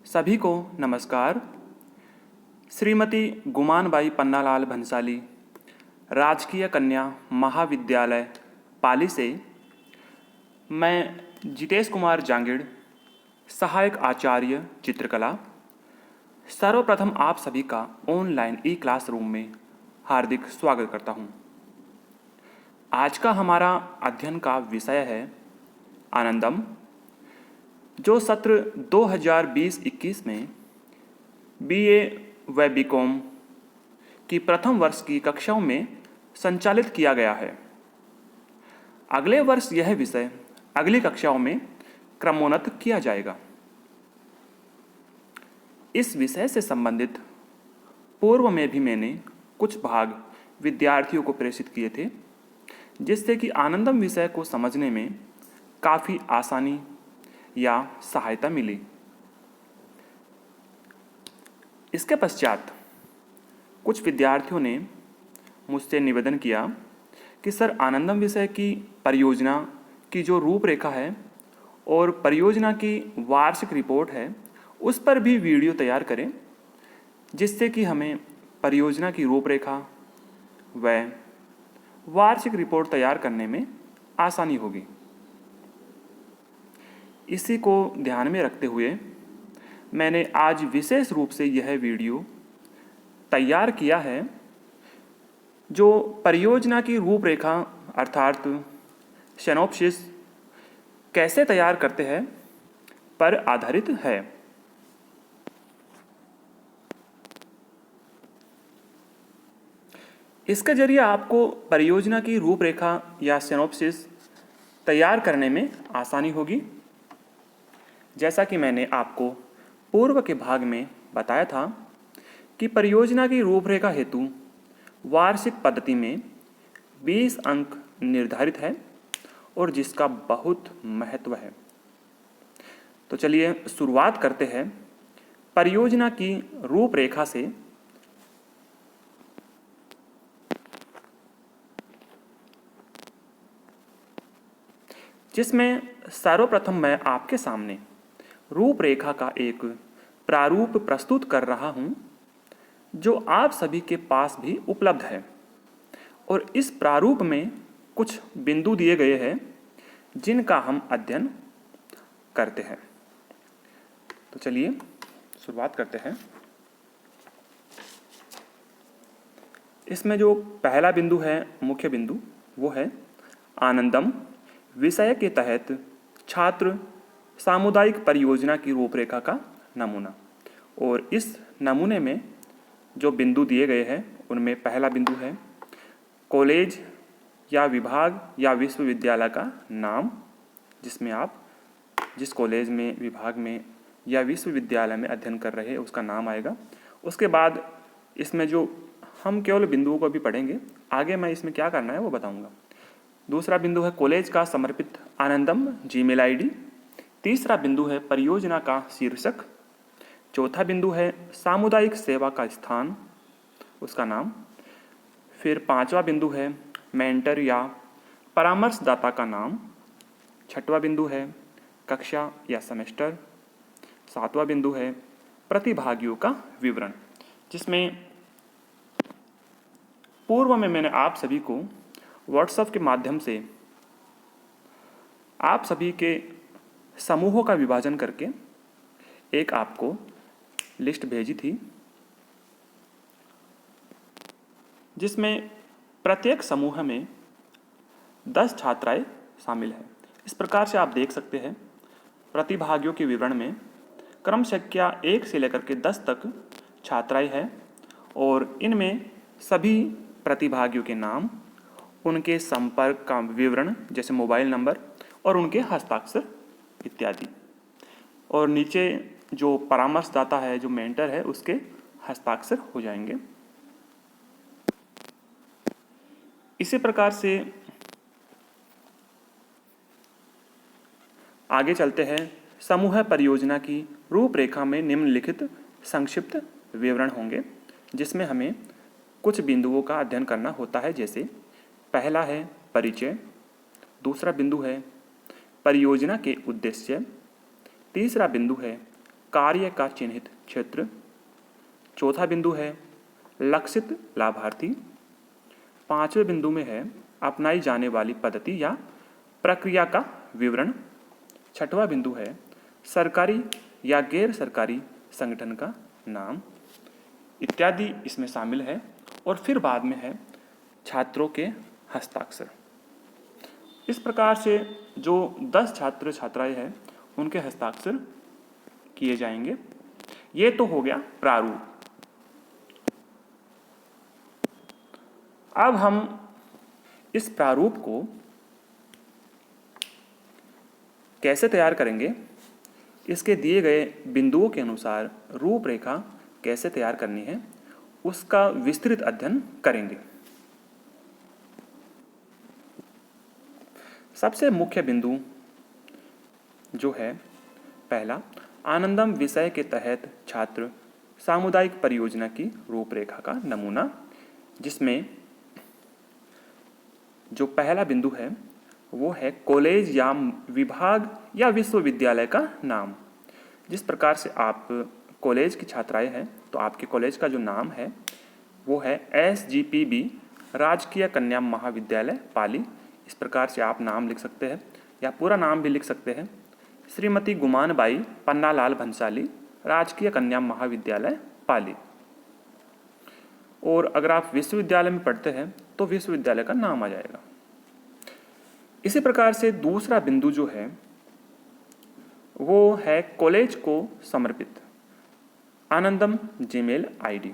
सभी को नमस्कार। श्रीमती गुमानबाई पन्नालाल भंसाली राजकीय कन्या महाविद्यालय पाली से मैं जितेश कुमार जांगिड़, सहायक आचार्य चित्रकला, सर्वप्रथम आप सभी का ऑनलाइन ई क्लासरूम में हार्दिक स्वागत करता हूं। आज का हमारा अध्ययन का विषय है आनंदम, जो सत्र 2020-21 में बीए व बीकॉम की प्रथम वर्ष की कक्षाओं में संचालित किया गया है। अगले वर्ष यह विषय अगली कक्षाओं में क्रमोन्नत किया जाएगा। इस विषय से संबंधित पूर्व में भी मैंने कुछ भाग विद्यार्थियों को प्रेषित किए थे, जिससे कि आनंदम विषय को समझने में काफ़ी आसानी या सहायता मिली। इसके पश्चात कुछ विद्यार्थियों ने मुझसे निवेदन किया कि सर, आनंदम विषय की परियोजना की जो रूपरेखा है और परियोजना की वार्षिक रिपोर्ट है, उस पर भी वीडियो तैयार करें, जिससे कि हमें परियोजना की रूपरेखा व वार्षिक रिपोर्ट तैयार करने में आसानी होगी। इसी को ध्यान में रखते हुए मैंने आज विशेष रूप से यह वीडियो तैयार किया है, जो परियोजना की रूपरेखा अर्थात सिनॉप्सिस कैसे तैयार करते हैं पर आधारित है। इसके जरिए आपको परियोजना की रूपरेखा या सिनॉप्सिस तैयार करने में आसानी होगी। जैसा कि मैंने आपको पूर्व के भाग में बताया था कि परियोजना की रूपरेखा हेतु वार्षिक पद्धति में 20 अंक निर्धारित है और जिसका बहुत महत्व है। तो चलिए शुरुआत करते हैं परियोजना की रूपरेखा से। जिसमें सर्वप्रथम मैं आपके सामने रूपरेखा का एक प्रारूप प्रस्तुत कर रहा हूं, जो आप सभी के पास भी उपलब्ध है। और इस प्रारूप में कुछ बिंदु दिए गए हैं जिनका हम अध्ययन करते हैं। तो चलिए शुरुआत करते हैं। इसमें जो पहला बिंदु है, मुख्य बिंदु, वो है आनंदम विषय के तहत छात्र सामुदायिक परियोजना की रूपरेखा का नमूना। और इस नमूने में जो बिंदु दिए गए हैं, उनमें पहला बिंदु है कॉलेज या विभाग या विश्वविद्यालय का नाम, जिसमें आप जिस कॉलेज में, विभाग में या विश्वविद्यालय में अध्ययन कर रहे हैं उसका नाम आएगा। उसके बाद इसमें जो हम केवल बिंदुओं को भी पढ़ेंगे, आगे मैं इसमें क्या करना है वो बताऊंगा। दूसरा बिंदु है कॉलेज का समर्पित आनंदम जीमेल आईडी। तीसरा बिंदु है परियोजना का शीर्षक। चौथा बिंदु है सामुदायिक सेवा का स्थान, उसका नाम। फिर पांचवा बिंदु है मेंटर या परामर्शदाता का नाम। छठवां बिंदु है कक्षा या सेमेस्टर। सातवां बिंदु है प्रतिभागियों का विवरण, जिसमें पूर्व में मैंने आप सभी को व्हाट्सएप के माध्यम से आप सभी के समूहों का विभाजन करके एक आपको लिस्ट भेजी थी, जिसमें प्रत्येक समूह में 10 छात्राएं शामिल हैं। इस प्रकार से आप देख सकते हैं प्रतिभागियों के विवरण में क्रम संख्या 1 से लेकर के 10 तक छात्राएं हैं और इनमें सभी प्रतिभागियों के नाम, उनके संपर्क का विवरण जैसे मोबाइल नंबर और उनके हस्ताक्षर इत्यादि। और नीचे जो परामर्शदाता है, जो मेंटर है, उसके हस्ताक्षर हो जाएंगे। इसी प्रकार से आगे चलते हैं। समूह परियोजना की रूपरेखा में निम्नलिखित संक्षिप्त विवरण होंगे, जिसमें हमें कुछ बिंदुओं का अध्ययन करना होता है। जैसे पहला है परिचय, दूसरा बिंदु है परियोजना के उद्देश्य, तीसरा बिंदु है कार्य का चिन्हित क्षेत्र। चौथा बिंदु है लक्षित लाभार्थी। पांचवें बिंदु में है अपनाई जाने वाली पद्धति या प्रक्रिया का विवरण। छठवां बिंदु है सरकारी या गैर सरकारी संगठन का नाम इत्यादि इसमें शामिल है। और फिर बाद में है छात्रों के हस्ताक्षर। इस प्रकार से जो 10 छात्र छात्राएं हैं उनके हस्ताक्षर किए जाएंगे। ये तो हो गया प्रारूप। अब हम इस प्रारूप को कैसे तैयार करेंगे, इसके दिए गए बिंदुओं के अनुसार रूपरेखा कैसे तैयार करनी है, उसका विस्तृत अध्ययन करेंगे। सबसे मुख्य बिंदु जो है पहला, आनंदम विषय के तहत छात्र सामुदायिक परियोजना की रूपरेखा का नमूना, जिसमें जो पहला बिंदु है वो है कॉलेज या विभाग या विश्वविद्यालय का नाम। जिस प्रकार से आप कॉलेज की छात्राएं हैं तो आपके कॉलेज का जो नाम है वो है SGPB राजकीय कन्या महाविद्यालय पाली। इस प्रकार से आप नाम लिख सकते हैं या पूरा नाम भी लिख सकते हैं, श्रीमती गुमानबाई पन्नालाल भंसाली राजकीय कन्या महाविद्यालय पाली। और अगर आप विश्वविद्यालय में पढ़ते हैं तो विश्वविद्यालय का नाम आ जाएगा। इसी प्रकार से दूसरा बिंदु जो है वो है कॉलेज को समर्पित आनंदम जीमेल आईडी।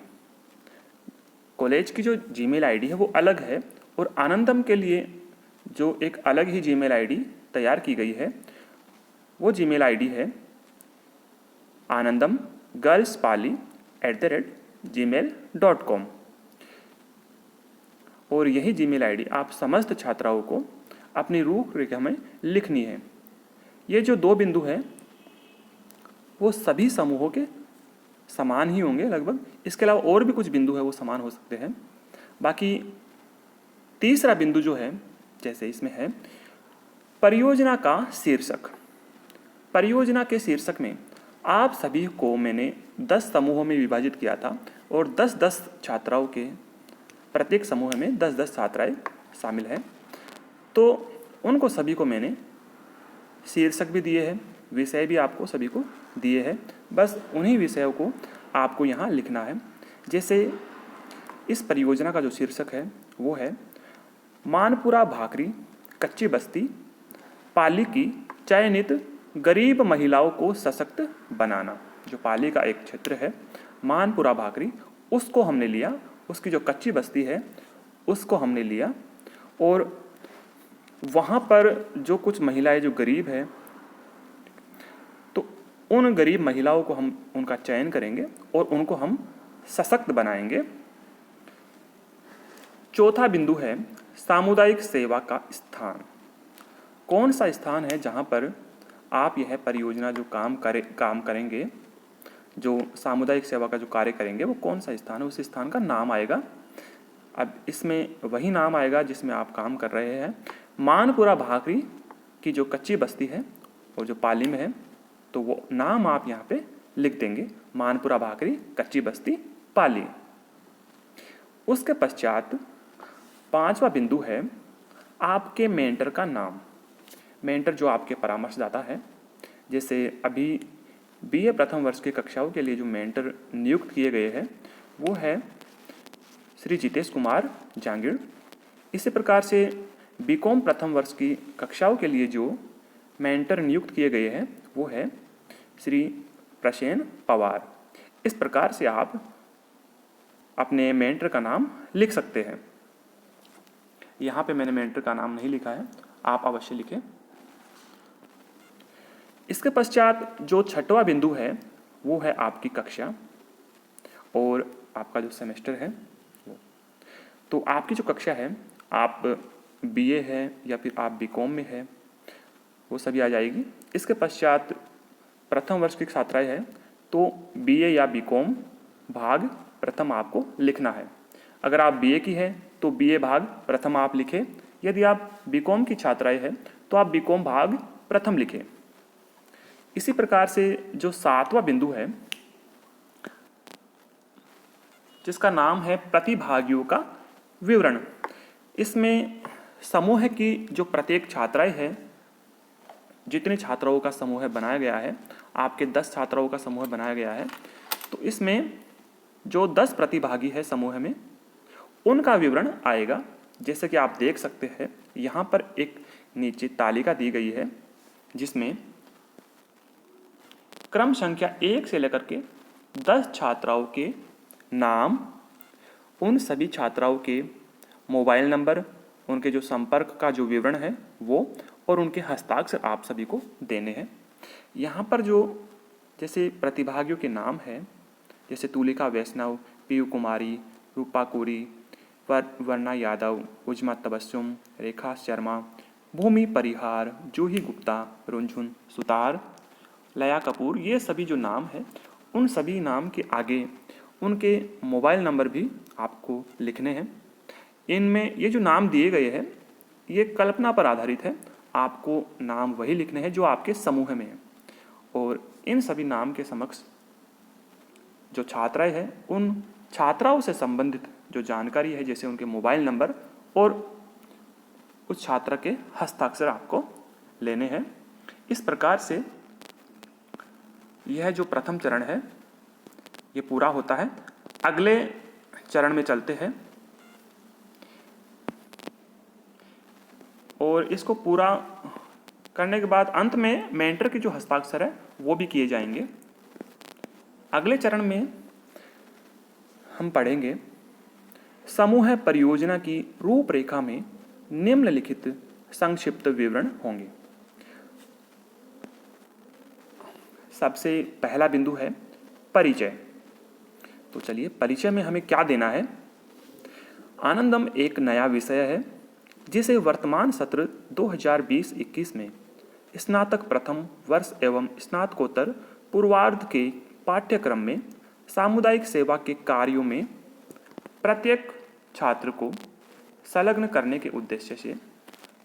कॉलेज की जो जीमेल आईडी है वो अलग है और आनंदम के लिए जो एक अलग ही जीमेल आईडी तैयार की गई है वो जीमेल आईडी है anandamgirlspali@gmail.com। और यही जीमेल आईडी आप समस्त छात्राओं को अपनी रूपरेखा में लिखनी है। ये जो 2 बिंदु हैं वो सभी समूहों के समान ही होंगे लगभग। इसके अलावा और भी कुछ बिंदु है वो समान हो सकते हैं। बाकी तीसरा बिंदु जो है, जैसे इसमें है परियोजना का शीर्षक। परियोजना के शीर्षक में आप सभी को मैंने 10 समूहों में विभाजित किया था और 10-10 छात्राओं के प्रत्येक समूह में 10-10 छात्राएं शामिल हैं। तो उनको सभी को मैंने शीर्षक भी दिए हैं, विषय भी आपको सभी को दिए हैं। बस उन्हीं विषयों को आपको यहाँ लिखना है। जैसे इस परियोजना का जो शीर्षक है वो है मानपुरा भाकरी कच्ची बस्ती पाली की चयनित गरीब महिलाओं को सशक्त बनाना। जो पाली का एक क्षेत्र है मानपुरा भाकरी, उसको हमने लिया, उसकी जो कच्ची बस्ती है उसको हमने लिया और वहाँ पर जो कुछ महिलाएं जो गरीब है तो उन गरीब महिलाओं को हम उनका चयन करेंगे और उनको हम सशक्त बनाएंगे। चौथा बिंदु है सामुदायिक सेवा का स्थान। कौन सा स्थान है जहाँ पर आप यह परियोजना जो काम करेंगे, जो सामुदायिक सेवा का जो कार्य करेंगे, वो कौन सा स्थान है, उस स्थान का नाम आएगा। अब इसमें वही नाम आएगा जिसमें आप काम कर रहे हैं। मानपुरा भाकरी की जो कच्ची बस्ती है और जो पाली में है तो वो नाम आप यहाँ पे लिख देंगे, मानपुरा भाकरी कच्ची बस्ती पाली। उसके पश्चात 5वां बिंदु है आपके मेंटर का नाम। मेंटर जो आपके परामर्शदाता है, जैसे अभी BA प्रथम वर्ष की कक्षाओं के लिए जो मेंटर नियुक्त किए गए हैं वो है श्री जितेश कुमार जांगिड़। इसी प्रकार से BCom प्रथम वर्ष की कक्षाओं के लिए जो मेंटर नियुक्त किए गए हैं वो है श्री प्रसेन पवार। इस प्रकार से आप अपने मेंटर का नाम लिख सकते हैं। यहाँ पे मैंने मेंटर का नाम नहीं लिखा है, आप अवश्य लिखें। इसके पश्चात जो 6वां बिंदु है वो है आपकी कक्षा और आपका जो सेमेस्टर है वो। तो आपकी जो कक्षा है, आप BA है या फिर आप BCom में है, वो सभी आ जाएगी। इसके पश्चात प्रथम वर्ष की छात्राएं हैं तो BA या BCom भाग प्रथम आपको लिखना है। अगर आप BA की है तो BA भाग प्रथम आप लिखें। यदि आप BCom की छात्राएं हैं तो आप BCom भाग प्रथम लिखें। इसी प्रकार से जो सातवां बिंदु है, जिसका नाम है प्रतिभागियों का विवरण। इसमें समूह की जो प्रत्येक छात्राएं है, जितने छात्राओं का समूह बनाया गया है, आपके 10 छात्राओं का समूह बनाया गया है, तो इसमें जो 10 प्रतिभागी है समूह में, उनका विवरण आएगा। जैसे कि आप देख सकते हैं यहाँ पर एक नीचे तालिका दी गई है, जिसमें क्रम संख्या 1 से लेकर के 10 छात्राओं के नाम, उन सभी छात्राओं के मोबाइल नंबर, उनके जो संपर्क का जो विवरण है वो, और उनके हस्ताक्षर आप सभी को देने हैं। यहाँ पर जो जैसे प्रतिभागियों के नाम है, जैसे तुलिका वैष्णव, पीयू कुमारी, रूपा कोरी, वर्णा यादव, उज्मा तबस्सुम, रेखा शर्मा, भूमि परिहार, जूही गुप्ता, रुंझुन सुतार, लया कपूर, ये सभी जो नाम है, उन सभी नाम के आगे उनके मोबाइल नंबर भी आपको लिखने हैं। इनमें ये जो नाम दिए गए हैं ये कल्पना पर आधारित है, आपको नाम वही लिखने हैं जो आपके समूह में है। और इन सभी नाम के समक्ष जो छात्राएं हैं, उन छात्राओं से संबंधित जो जानकारी है, जैसे उनके मोबाइल नंबर और उस छात्र के हस्ताक्षर आपको लेने हैं। इस प्रकार से यह जो प्रथम चरण है ये पूरा होता है। अगले चरण में चलते हैं और इसको पूरा करने के बाद अंत में मेंटर के जो हस्ताक्षर है वो भी किए जाएंगे। अगले चरण में हम पढ़ेंगे समूह परियोजना की रूपरेखा में निम्नलिखित संक्षिप्त विवरण होंगे। सबसे पहला बिंदु है परिचय। तो चलिए, परिचय में हमें क्या देना है। आनंदम एक नया विषय है जिसे वर्तमान सत्र 2020-21 में स्नातक प्रथम वर्ष एवं स्नातकोत्तर पूर्वार्ध के पाठ्यक्रम में सामुदायिक सेवा के कार्यों में प्रत्येक छात्र को संलग्न करने के उद्देश्य से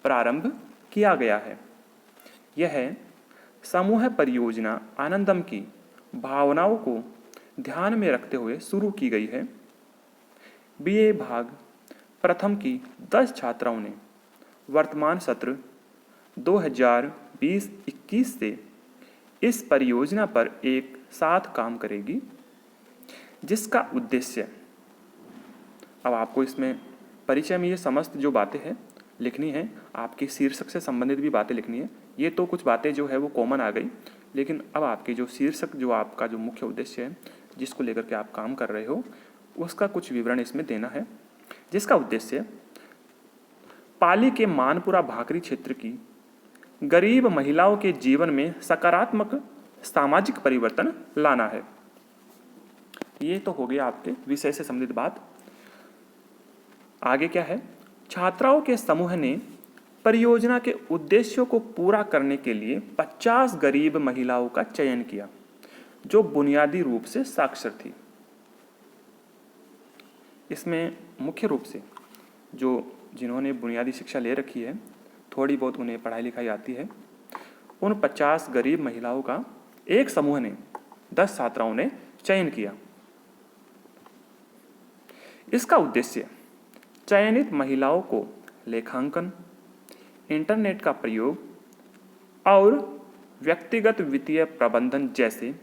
प्रारंभ किया गया है। यह समूह परियोजना आनंदम की भावनाओं को ध्यान में रखते हुए शुरू की गई है। बीए भाग प्रथम की 10 छात्राओं ने वर्तमान सत्र 2020-21 से इस परियोजना पर एक साथ काम करेगी, जिसका उद्देश्य, अब आपको इसमें परिचय में ये समस्त जो बातें हैं लिखनी है, आपकी शीर्षक से संबंधित भी बातें लिखनी है। ये तो कुछ बातें जो है वो कॉमन आ गई, लेकिन अब आपकी जो शीर्षक, जो आपका जो मुख्य उद्देश्य है जिसको लेकर के आप काम कर रहे हो, उसका कुछ विवरण इसमें देना है। जिसका उद्देश्य पाली के मानपुरा भाकरी क्षेत्र की गरीब महिलाओं के जीवन में सकारात्मक सामाजिक परिवर्तन लाना है। ये तो हो गया आपके विषय से संबंधित बात। आगे क्या है, छात्राओं के समूह ने परियोजना के उद्देश्यों को पूरा करने के लिए 50 गरीब महिलाओं का चयन किया जो बुनियादी रूप से साक्षर थी। इसमें मुख्य रूप से जिन्होंने बुनियादी शिक्षा ले रखी है, थोड़ी बहुत उन्हें पढ़ाई लिखाई आती है, उन 50 गरीब महिलाओं का एक समूह ने 10 छात्राओं ने चयन किया। इसका उद्देश्य चयनित महिलाओं को लेखांकन, इंटरनेट का प्रयोग और व्यक्तिगत वित्तीय प्रबंधन जैसे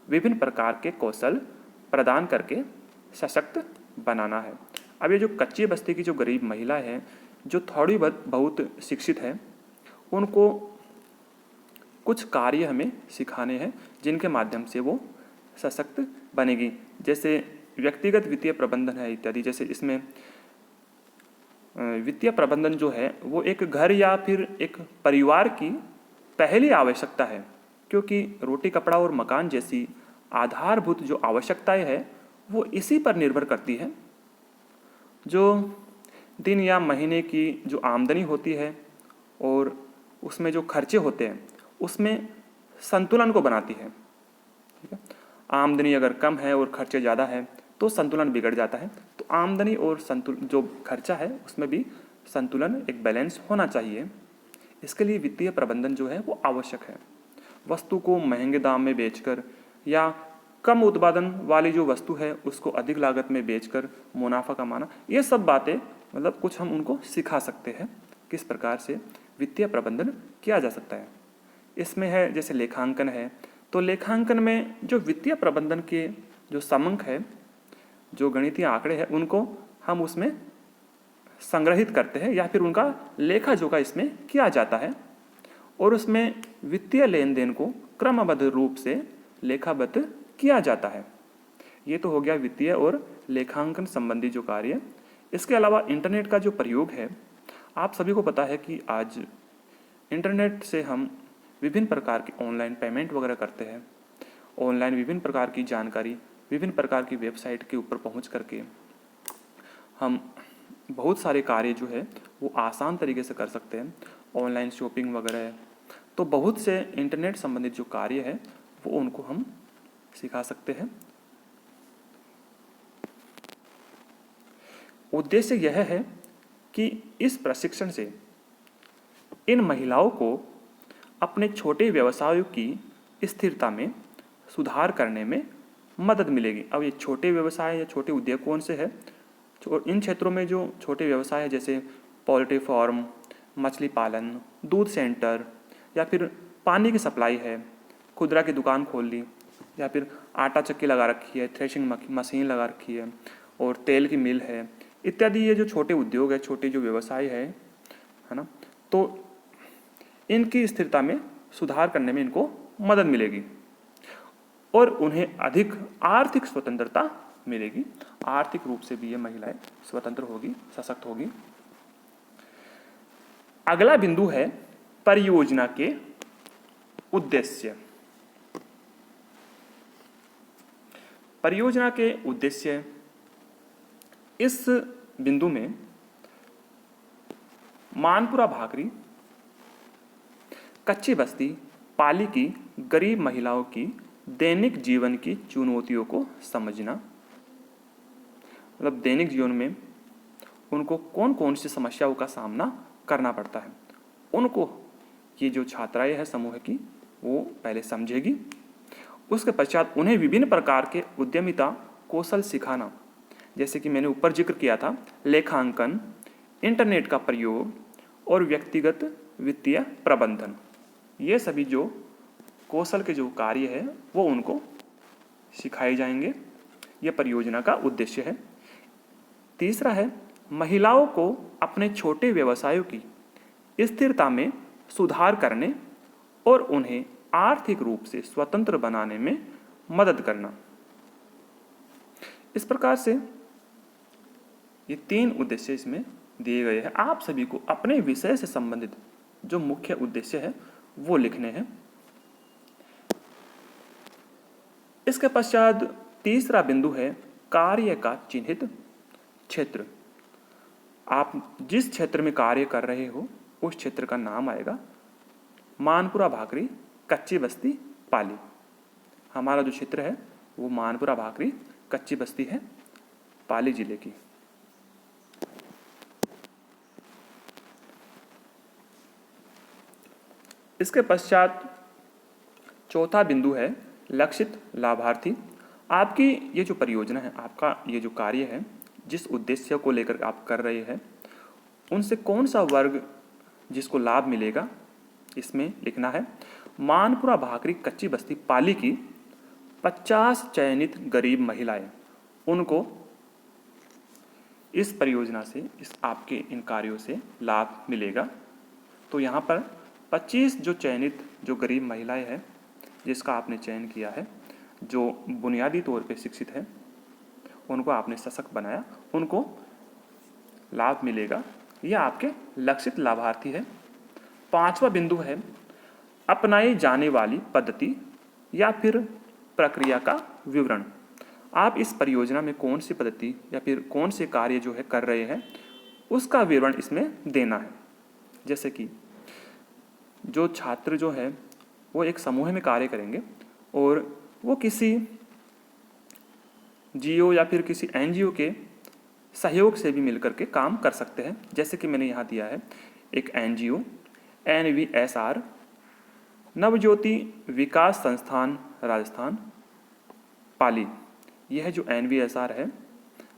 विभिन्न प्रकार के कौशल प्रदान करके सशक्त बनाना है। अब ये जो कच्ची बस्ती की जो गरीब महिला है, जो थोड़ी बहुत शिक्षित है, उनको कुछ कार्य हमें सिखाने हैं जिनके माध्यम से वो सशक्त बनेगी। जैसे व्यक्तिगत वित्तीय प्रबंधन है इत्यादि। जैसे इसमें वित्तीय प्रबंधन जो है वो एक घर या फिर एक परिवार की पहली आवश्यकता है, क्योंकि रोटी कपड़ा और मकान जैसी आधारभूत जो आवश्यकताएं है वो इसी पर निर्भर करती है। जो दिन या महीने की जो आमदनी होती है और उसमें जो खर्चे होते हैं उसमें संतुलन को बनाती है। ठीक है, आमदनी अगर कम है और खर्चे ज़्यादा है तो संतुलन बिगड़ जाता है। तो आमदनी और जो खर्चा है उसमें भी संतुलन, एक बैलेंस होना चाहिए। इसके लिए वित्तीय प्रबंधन जो है वो आवश्यक है। वस्तु को महंगे दाम में बेचकर या कम उत्पादन वाली जो वस्तु है उसको अधिक लागत में बेचकर मुनाफा कमाना, ये सब बातें मतलब कुछ हम उनको सिखा सकते हैं किस प्रकार से वित्तीय प्रबंधन किया जा सकता है। इसमें है जैसे लेखांकन है, तो लेखांकन में जो वित्तीय प्रबंधन के जो समंक है, जो गणितीय आंकड़े हैं, उनको हम उसमें संग्रहित करते हैं या फिर उनका लेखा जोखा इसमें किया जाता है और उसमें वित्तीय लेन देन को क्रमबद्ध रूप से लेखाबद्ध किया जाता है। ये तो हो गया वित्तीय और लेखांकन संबंधी जो कार्य। इसके अलावा इंटरनेट का जो प्रयोग है, आप सभी को पता है कि आज इंटरनेट से हम विभिन्न प्रकार की ऑनलाइन पेमेंट वगैरह करते हैं। ऑनलाइन विभिन्न प्रकार की जानकारी विभिन्न प्रकार की वेबसाइट के ऊपर पहुंच करके हम बहुत सारे कार्य जो है वो आसान तरीके से कर सकते हैं। ऑनलाइन शॉपिंग वगैरह, तो बहुत से इंटरनेट संबंधित जो कार्य है वो उनको हम सिखा सकते हैं। उद्देश्य यह है कि इस प्रशिक्षण से इन महिलाओं को अपने छोटे व्यवसायों की स्थिरता में सुधार करने में मदद मिलेगी। अब ये छोटे व्यवसाय या छोटे उद्योग कौन से है? इन क्षेत्रों में जो छोटे व्यवसाय है जैसे पोल्ट्री फार्म, मछली पालन, दूध सेंटर या फिर पानी की सप्लाई है, खुदरा की दुकान खोल ली या फिर आटा चक्की लगा रखी है, थ्रेशिंग मशीन लगा रखी है और तेल की मिल है इत्यादि, ये जो छोटे उद्योग है, छोटे जो व्यवसाय है ना, तो इनकी स्थिरता में सुधार करने में इनको मदद मिलेगी और उन्हें अधिक आर्थिक स्वतंत्रता मिलेगी। आर्थिक रूप से भी ये महिलाएं स्वतंत्र होगी, सशक्त होगी। अगला बिंदु है परियोजना के उद्देश्य। परियोजना के उद्देश्य, इस बिंदु में मानपुरा भाकरी कच्ची बस्ती पाली की गरीब महिलाओं की दैनिक जीवन की चुनौतियों को समझना, मतलब दैनिक जीवन में उनको कौन कौन सी समस्याओं का सामना करना पड़ता है, उनको ये जो छात्राएं हैं समूह की वो पहले समझेगी। उसके पश्चात उन्हें विभिन्न प्रकार के उद्यमिता कौशल सिखाना, जैसे कि मैंने ऊपर जिक्र किया था, लेखांकन, इंटरनेट का प्रयोग और व्यक्तिगत वित्तीय प्रबंधन, ये सभी जो कौशल के जो कार्य है वो उनको सिखाए जाएंगे। यह परियोजना का उद्देश्य है। तीसरा है महिलाओं को अपने छोटे व्यवसायों की स्थिरता में सुधार करने और उन्हें आर्थिक रूप से स्वतंत्र बनाने में मदद करना। इस प्रकार से ये 3 उद्देश्य इसमें दिए गए हैं। आप सभी को अपने विषय से संबंधित जो मुख्य उद्देश्य है वो लिखने हैं। इसके पश्चात तीसरा बिंदु है कार्य का चिन्हित क्षेत्र। आप जिस क्षेत्र में कार्य कर रहे हो उस क्षेत्र का नाम आएगा मानपुरा भाकरी कच्ची बस्ती पाली। हमारा जो क्षेत्र है वो मानपुरा भाकरी कच्ची बस्ती है, पाली जिले की। इसके पश्चात चौथा बिंदु है लक्षित लाभार्थी। आपकी ये जो परियोजना है, आपका ये जो कार्य है, जिस उद्देश्य को लेकर आप कर रहे हैं, उनसे कौन सा वर्ग जिसको लाभ मिलेगा इसमें लिखना है। मानपुरा भाकरी कच्ची बस्ती पाली की 50 चयनित गरीब महिलाएं, उनको इस परियोजना से, इस आपके इन कार्यों से लाभ मिलेगा। तो यहाँ पर 25 जो चयनित जो गरीब महिलाएं हैं जिसका आपने चयन किया है, जो बुनियादी तौर पे शिक्षित है, उनको आपने सशक्त बनाया, उनको लाभ मिलेगा। यह आपके लक्षित लाभार्थी है। 5वां बिंदु है अपनाई जाने वाली पद्धति या फिर प्रक्रिया का विवरण। आप इस परियोजना में कौन सी पद्धति या फिर कौन से कार्य जो है कर रहे हैं उसका विवरण इसमें देना है। जैसे कि जो छात्र जो है वो एक समूह में कार्य करेंगे और वो किसी जीओ या फिर किसी एनजीओ के सहयोग से भी मिलकर के काम कर सकते हैं। जैसे कि मैंने यहाँ दिया है एक एनजीओ NVSR नवज्योति विकास संस्थान राजस्थान पाली, यह जो NVSR है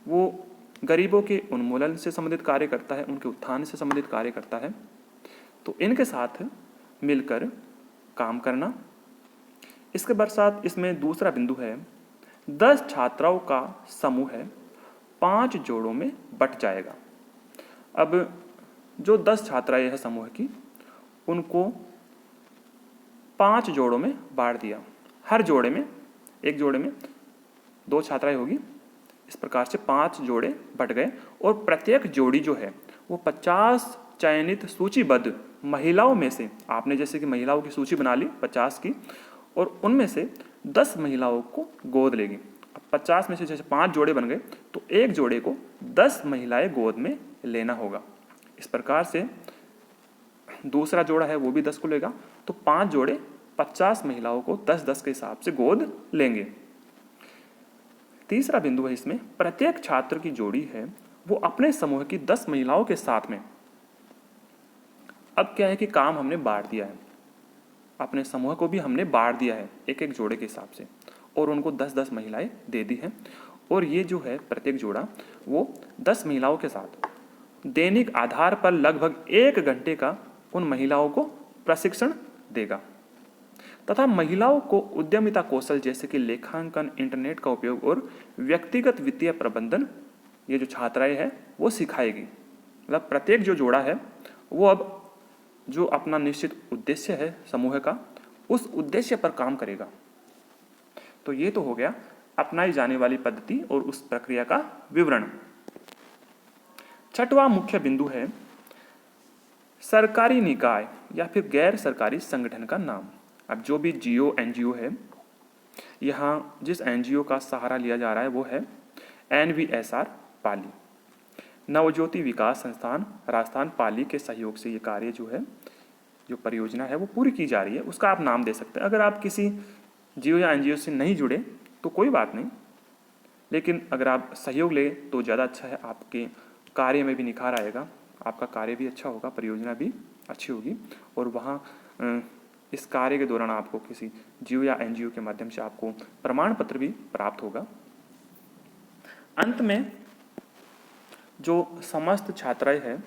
वो गरीबों के उन्मूलन से संबंधित कार्य करता है, उनके उत्थान से संबंधित कार्य करता है। तो इनके साथ मिलकर काम करना। इसके पश्चात इसमें दूसरा बिंदु है 10 छात्राओं का समूह है 5 जोड़ों में बट जाएगा। अब जो 10 छात्राएं हैं समूह की, उनको 5 जोड़ों में बांट दिया। हर जोड़े में, एक जोड़े में 2 छात्राएं होगी, इस प्रकार से 5 जोड़े बट गए और प्रत्येक जोड़ी जो है वो 50 चयनित सूचीबद्ध महिलाओं में से, आपने जैसे कि महिलाओं की सूची बना ली 50 की, और उनमें से 10 महिलाओं को गोद लेगी। अब 50 में से जैसे 5 जोड़े बन गए तो एक जोड़े को 10 महिलाएं गोद में लेना होगा। इस प्रकार से दूसरा जोड़ा है वो भी 10 को लेगा, तो 5 जोड़े 50 महिलाओं को 10-10 के हिसाब से गोद लेंगे। तीसरा बिंदु है इसमें प्रत्येक छात्र की जोड़ी है वो अपने समूह की 10 महिलाओं के साथ में, अब क्या है कि काम हमने बांट दिया है, अपने समूह को भी हमने बांट दिया है एक एक जोड़े के हिसाब से, और उनको 10-10 महिलाएं दे दी हैं। और ये जो है प्रत्येक जोड़ा वो 10 महिलाओं के साथ दैनिक आधार पर लगभग 1 घंटे का उन महिलाओं को प्रशिक्षण देगा तथा महिलाओं को उद्यमिता कौशल जैसे कि लेखांकन, इंटरनेट का उपयोग और व्यक्तिगत वित्तीय प्रबंधन, ये जो छात्राएं हैं वो सिखाएगी। मतलब प्रत्येक जो जोड़ा है वो अब जो अपना निश्चित उद्देश्य है समूह का, उस उद्देश्य पर काम करेगा। तो ये तो हो गया अपनाई जाने वाली पद्धति और उस प्रक्रिया का विवरण। छठवां मुख्य बिंदु है सरकारी निकाय या फिर गैर सरकारी संगठन का नाम। अब जो भी GO NGO है, यहाँ जिस NGO का सहारा लिया जा रहा है वो है NVSR पाली, नवज्योति विकास संस्थान राजस्थान पाली के सहयोग से ये कार्य जो है, जो परियोजना है वो पूरी की जा रही है। उसका आप नाम दे सकते हैं। अगर आप किसी GO या NGO से नहीं जुड़े तो कोई बात नहीं, लेकिन अगर आप सहयोग ले तो ज़्यादा अच्छा है, आपके कार्य में भी निखार आएगा, आपका कार्य भी अच्छा होगा, परियोजना भी अच्छी होगी, और वहाँ इस कार्य के दौरान आपको किसी GO या NGO के माध्यम से आपको प्रमाण पत्र भी प्राप्त होगा। अंत में जो समस्त छात्राएं हैं,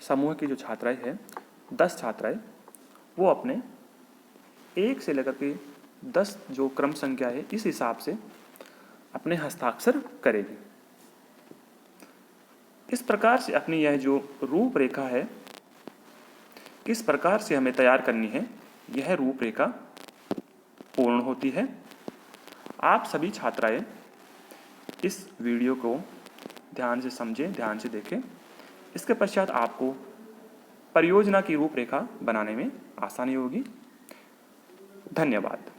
समूह की जो छात्राएं हैं 10 छात्राएं, वो अपने 1 से लेकर के 10 जो क्रम संख्या है इस हिसाब से अपने हस्ताक्षर करेगी। इस प्रकार से अपनी यह जो रूपरेखा है, किस प्रकार से हमें तैयार करनी है, यह रूपरेखा पूर्ण होती है। आप सभी छात्राएं इस वीडियो को ध्यान से समझें, ध्यान से देखें। इसके पश्चात आपको परियोजना की रूपरेखा बनाने में आसानी होगी। धन्यवाद।